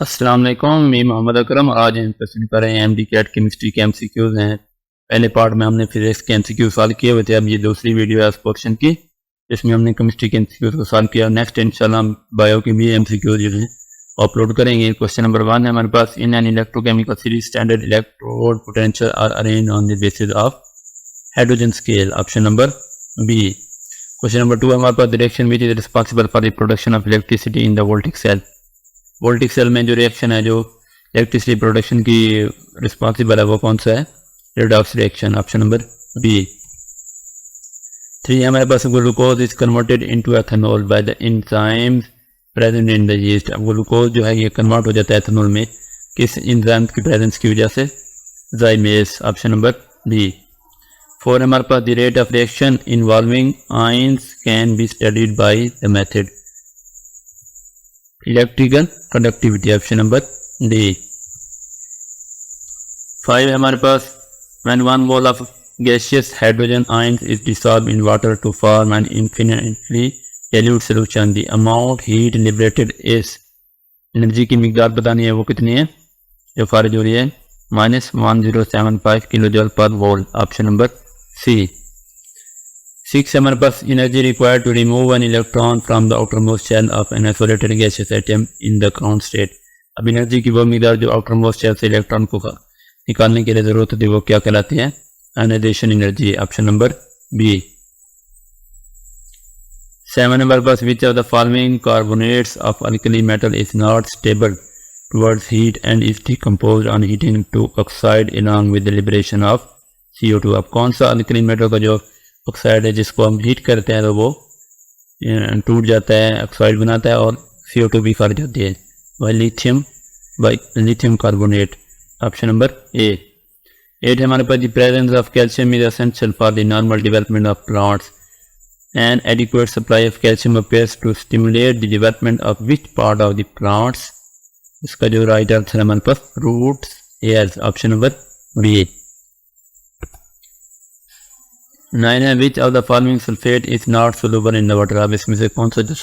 अस्सलाम वालेकुम, मैं मोहम्मद अकरम। आज हम प्रश्न कर रहे हैं एमडी कैट केमिस्ट्री के एमसीक्यूज हैं। पहले पार्ट में हमने फिजिक्स के एमसीक्यू सॉल्व किए हुए थे। अब ये दूसरी वीडियो है उस क्वेश्चन की जिसमें हमने केमिस्ट्री के एमसीक्यूज को सॉल्व किया। नेक्स्ट इंशाल्लाह हम बायो के भी एमसीक्यूज जो हैं अपलोड करेंगे। क्वेश्चन नंबर 1 है हमारे पास, in an electrochemical series standard electrode potential are arrange on the basis of hydrogen scale. Option number B. Question number 2 है हमारे पास, direction which is responsible for the production of electricity in the voltaic cell. Voltaic cell में जो reaction है जो electricity production की responsible है वो कौन सा है? Redox reaction. Option number B. 3 है हमारे पास, glucose is converted into ethanol by the enzymes present in the yeast. अब ग्लूकोज जो है ये कन्वर्ट हो जाता है एथेनॉल में किस एंजाइम की प्रेजेंस की वजह से? जाइमेस। Option number B. 4 है हमारे पास, the rate of reaction involving ions can be studied by the method electrical conductivity. Option number D. 5 है हमारे पास, when one mole of gaseous hydrogen ions is dissolved in water to form an infinitely dilute solution, the amount heat liberated is। Energy की मिकदार बतानी है वो कितनी है जो खारिज हो रही है? -1075 किलो जूल पर मोल। ऑप्शन नंबर सी। 6 है हमारे पास, energy required to remove an electron from the outermost shell of an isolated gaseous atom in the ground state. अब एनर्जी की वो मिकदार जो आउटरमोस्ट शेल से इलेक्ट्रॉन को निकालने के लिए जरूरत होती है वो क्या कहलाती है? Ionization energy. Option number B. 7 number पास, which of the following carbonates of alkali metal is not stable towards heat and is decomposed on heating to oxide along with the liberation of CO2। अब कौन सा alkali metal का जो oxide है जिसको हम heat करते हैं तो वो टूट जाता है, ऑक्साइड बनाता है और CO2 भी खारिज होती है? By lithium carbonate. Option number A. 8 है हमारे पास, the presence of calcium is essential for the normal development of plants and adequate supply of calcium appears to stimulate the development of which part of the plants. इसका जो right answer है हमारे पास roots, hairs. Option number B. 9 है, which of the following sulphate is not soluble in the water. अब इसमें से कौन सा जो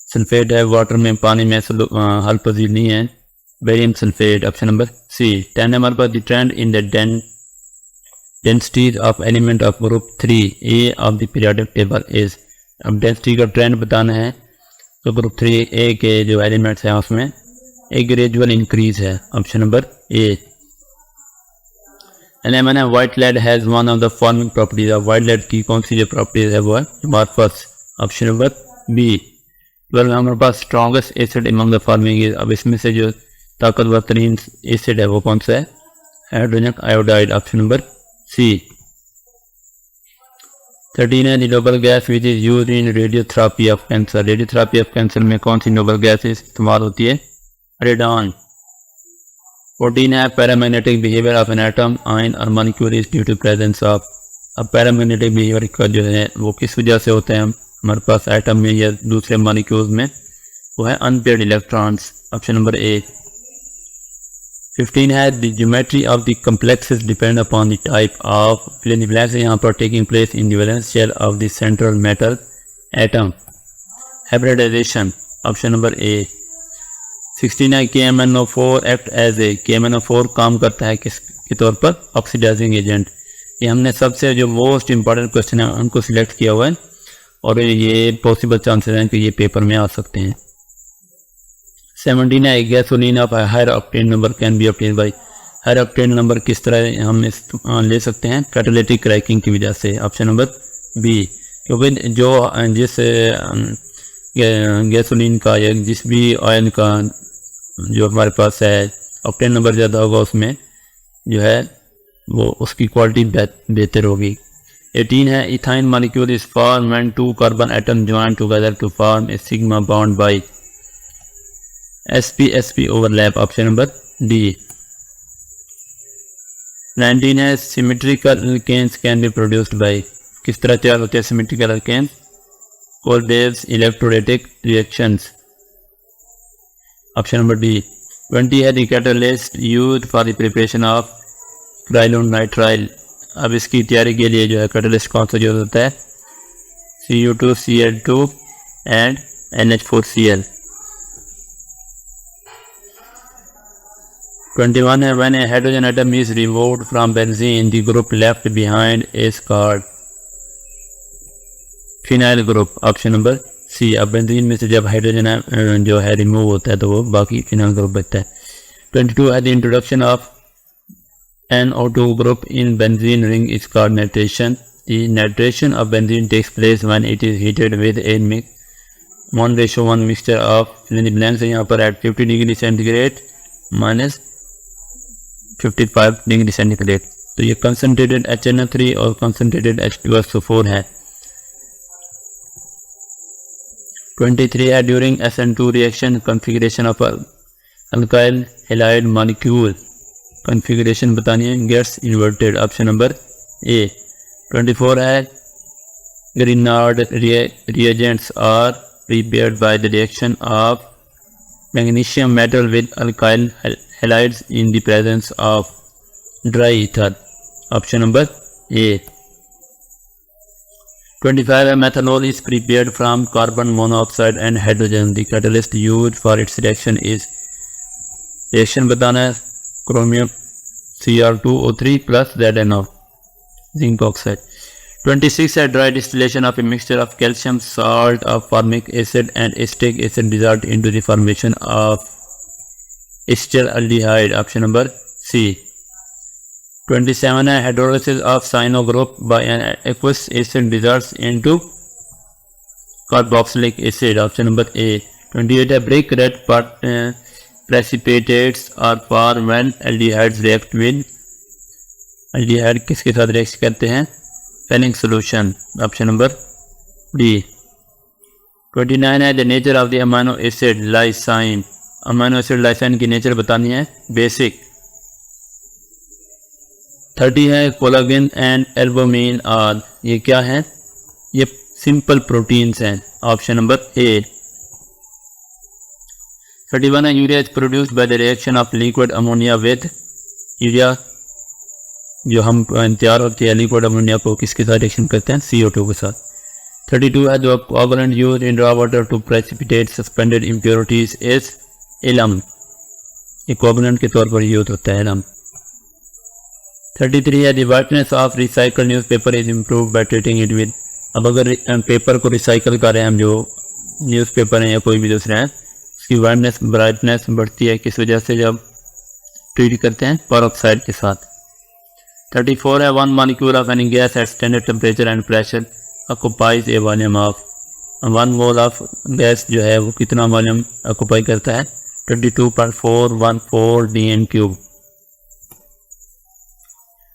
सल्फेट है वाटर में पानी में हल पजीर नहीं है? Barium sulphate. Option number C. 10 है हमारे पास, the trend in the density of element of group 3A of the periodic table is. अब डेंसिटी का ट्रेंड बताना है तो ग्रुप 3A के जो एलिमेंट्स हैं उसमें एक ग्रेजुअल इंक्रीज है। Option number A. 11 है, white lead has one of the following properties. अब व्हाइट लेड की कौन सी जो प्रॉपर्टीज है वो है अमॉर्फस। Option number B. 12 हमारे पास, strongest acid among the following is. अब इसमें से जो ताकतवर तरीन एसिड है वो कौन सा है? Hydrogen iodide. Option number C. 13 है, the noble gas which is used in radiotherapy of cancer. Radiotherapy of cancer में कौन सी नोबल गैस इस्तेमाल होती है? रेडॉन। 14 है, paramagnetic behaviour of an atom ion और molecule is due to presence of. अब paramagnetic behaviour का जो है वो किस वजह से होता है हमारे पास एटम में या दूसरे मॉलिक्यूल्स में? वो है unpaired electrons. Option number A. 15 है, the geometry of the complexes depend upon the type of fill in the blanks है यहाँ पर taking place in the valence shell of the central metal atom. Hybridization. Option number A. 16 है, KMnO4 act as a. KMnO4 काम करता है किसके तौर पर? Oxidizing agent. ये हमने सबसे जो मोस्ट इंपॉर्टेंट क्वेश्चन है उनको सिलेक्ट किया हुआ है और ये पॉसिबल चांसेस हैं कि ये पेपर में आ सकते हैं। 17 है, gasoline of higher octane number can be obtain by. Higher octane number किस तरह हम ले सकते हैं? कैटालिटिक क्रैकिंग की वजह से। Option number B. क्योंकि जो जिस गैसोलीन का या जिस भी ऑयल का जो हमारे पास है ऑक्टेन नंबर ज़्यादा होगा उसमें जो है वो उसकी क्वालिटी बेहतर होगी। 18 है, ethyne molecule is form when 2 carbon atom join together to form a sigma bond by sp-sp overlap. Option number D. 19 है, symmetrical alkanes can be produced by. किस तरह तैयार होते हैं symmetrical alkanes? Kolbe's electrolytic reactions. Option number D. 20 है, the catalyst used for the preparation of acrylonitrile. अब इसकी तैयारी के लिए जो है कैटलिस्ट कौन सा यूज होता है? Cu2Cl2 and NH4Cl। 21 है when a hydrogen atom is removed from benzene the group left behind is called phenyl group, option number C. अब बेंजीन में से जब हाइड्रोजन जो है रिमूव होता है तो वो बाकी फिनाइल ग्रुप बचता है। 22 है the introduction of NO2 group in benzene ring is called nitration. The nitration of benzene takes place when it is heated with a 1:1 mixture of fill in the blanks है यहाँ पर at 50 degree centigrade minus 55 degree centigrade. तो ये concentrated HNO3 और concentrated H2SO4 है। 23 है during SN2 reaction configuration of alkyl halide molecule, configuration बतानी है, gets inverted, option number A. 24 है Grignard reagents are prepared by the reaction of magnesium metal with alkyl halides in the presence of dry ether, option number A। 25 methanol is prepared from carbon monoxide and hydrogen. The catalyst used for its reaction is, reaction बताना है, chromium Cr2O3 plus ZnO, zinc oxide। 26 है dry distillation of a mixture of calcium salt of formic acid and acetic acid result into the formation of acetaldehyde, option number C। 27 है hydrolysis of cyano group by an aqueous acid results into carboxylic acid, option number A। 28 है brick red precipitates are formed when aldehydes react with, aldehyde किसके साथ react करते हैं, Fehling solution, option number D। 29 है the nature of the amino acid lysine, amino acid lysine की nature बतानी है, basic. 30 है कोलागेन एंड एल्बुमिन आर, ये क्या है, ये सिंपल प्रोटीन्स हैं, ऑप्शन नंबर ए। 31 है urea is produced by the reaction of liquid ammonia with, urea जो हम तैयार होती है लिक्विड अमोनिया को किसके साथ रिएक्शन करते हैं, CO2 के साथ। 32 है जो coagulant used in raw water to precipitate suspended impurities is alum, ये कोएगुलेंट के तौर पर यूज होता है एलम। 33 है the whiteness of recycle newspaper is improve by treating it with, अब अगर पेपर को रिसाइकल कर रहे हैं हम, जो न्यूज़पेपर हैं या कोई भी दूसरे हैं, उसकी वाइटनेस ब्राइटनेस बढ़ती है किस वजह से, जब ट्रीट करते हैं पेरोक्साइड के साथ। 34 है one molecule of any gas at standard temperature and pressure occupies A volume of, one mole of gas जो है वो कितना वॉल्यूम ऑक्यूपाई करता है, 22.414 dm³।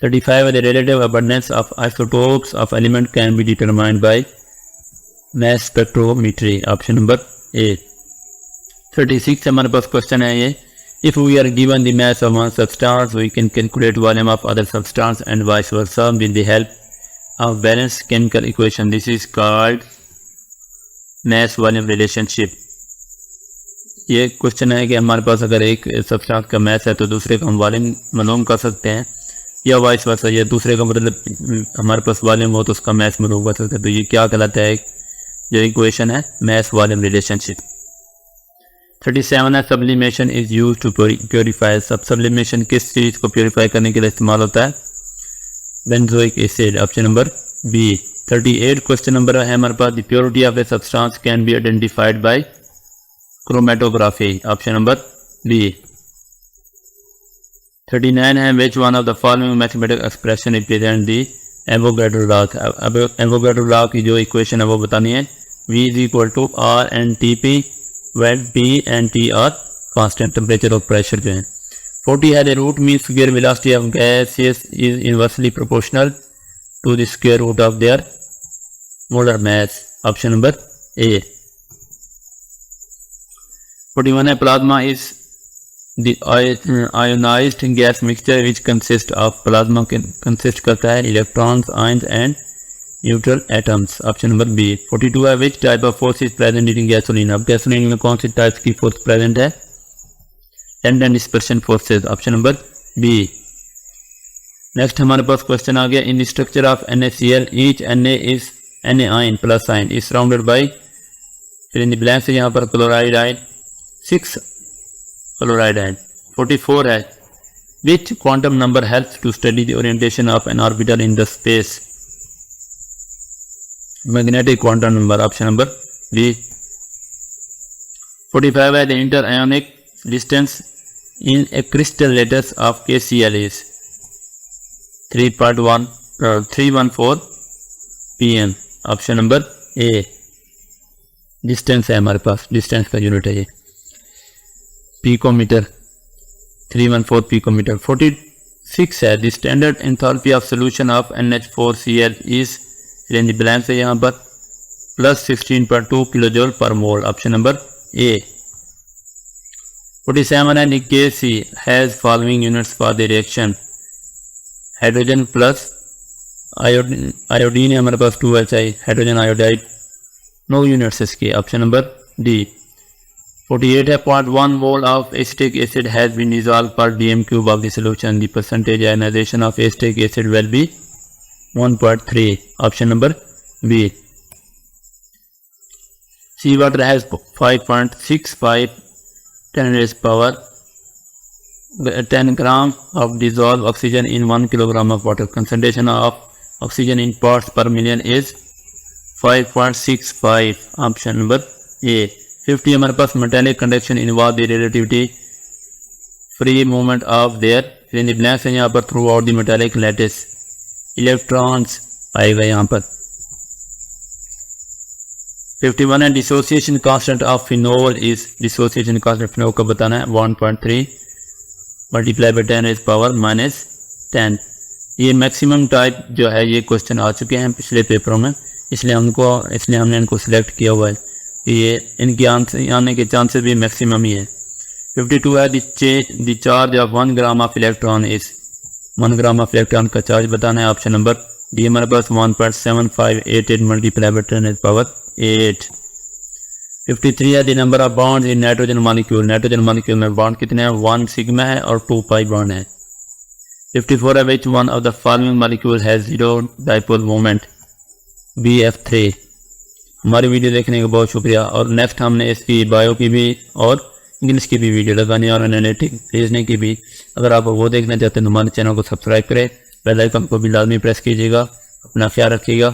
35 the relative abundance of isotopes of element can be determined by mass spectrometry, option number A। 36 हमारे पास question है ये, if we are given the mass of one substance we can calculate volume of other substance and vice versa with the help of balanced chemical equation, this is called mass volume relationship। ये question है कि हमारे पास अगर एक substance का mess है तो दूसरे का हम वॉल्यूम मालूम कर सकते हैं, या वाइस वर्सा, ये दूसरे का मतलब हमारे पास वॉल्यूम हो तो उसका मैस मालूम कर सकते हैं, तो ये क्या कहलाता है, जो इक्वेशन है मैस वॉल्यूम रिलेशनशिप। 37 है sublimation is use to purify, sublimation किस चीज़ को प्योरीफाई करने के लिए इस्तेमाल होता है, benzoic acid, option number B. 38 question number है हमारे पास, the purity of a substance can be identified by chromatography, option number D. 39 है which one of the following mathematical expression represent the Avogadro law, Avogadro law की जो equation है वो बतानी है, V is equal to R and TP when P and T are constant, temperature और pressure जो है। 40 है the root mean square velocity of gas is inversely proportional to the square root of their molar mass, option number A. 41 है plasma is the ionized gas mixture which consists of plasma consist करता है electrons, ions and neutral atoms, option number B। 42 है which type of force is present in gasoline, अब gasoline में कौन सी type की force present है, tendon dispersion forces, option number B। Next हमारे पास question आ गया, in the structure of NaCl each Na is Na ion plus ion is surrounded by, फिर in the blank से यहाँ पर क्लोराइड आयन 6 क्लोराइड आयन। 44 है Which quantum number helps to study the orientation of an orbital in the space? Magnetic quantum number, option number B. 45 है the interionic distance in a crystal lattice of KCl is 314 pm, option number A. Distance है हमारे पास, distance का unit है ये picometre, 314 picometre. 46 है the standard enthalpy of solution of NH4Cl is range blank है यहाँ पर प्लस 16.2 किलोजूल पर मोल, ऑप्शन नंबर ए. 47 है Kc has following units for the reaction. Hydrogen plus iodine है हमारे पास 2HI, hydrogen iodide no units इसके, ऑप्शन नंबर डी. 48 है 0.1 mole of acetic acid has been dissolved per dm cube of the solution. The percentage ionization of acetic acid will be 1.3, option number B. Sea water has 5.65 10 gram of dissolved oxygen in 1 kilogram of water. Concentration of oxygen in parts per million is 5.65, option number A. 50 हमारे पास metallic conduction involve the relativity free movement of their in the blanks है यहाँ पर throughout the metallic lattice. Electrons आएगा यहाँ पर. 51 है dissociation constant of phenol is, dissociation constant phenol का बताना है 1.3 मल्टीप्लाई बाई 10 raised power -10. ये मैक्सिमम टाइप जो है ये क्वेश्चन आ चुके हैं पिछले पेपरों में, इसलिए हमने इनको सिलेक्ट किया हुआ है. ये इनके आंसर आने के चांसेस भी मैक्सिमम ही है. 52 है the charge of 1 gram of electron is, 1 gram of electron का चार्ज बताना है, ऑप्शन नंबर डी. हमारे पास 1.7588 मल्टीप्लाई बाई 10 raised power 8. 53 है the number of bonds in nitrogen molecule. Nitrogen molecule में बॉन्ड कितने हैं, 1 सिग्मा है और 2 पाई बॉन्ड है. 54 है which one of the following molecule has zero dipole moment, BF3. हमारी वीडियो देखने का बहुत शुक्रिया. और नेक्स्ट हमने इसकी बायो की भी और इंग्लिश की भी वीडियो लगानी और एनालिटिक भेजने की भी. अगर आप वो देखना चाहते हैं तो हमारे चैनल को सब्सक्राइब करें, बेल आइकन को भी लाजमी प्रेस कीजिएगा. अपना ख्याल रखिएगा.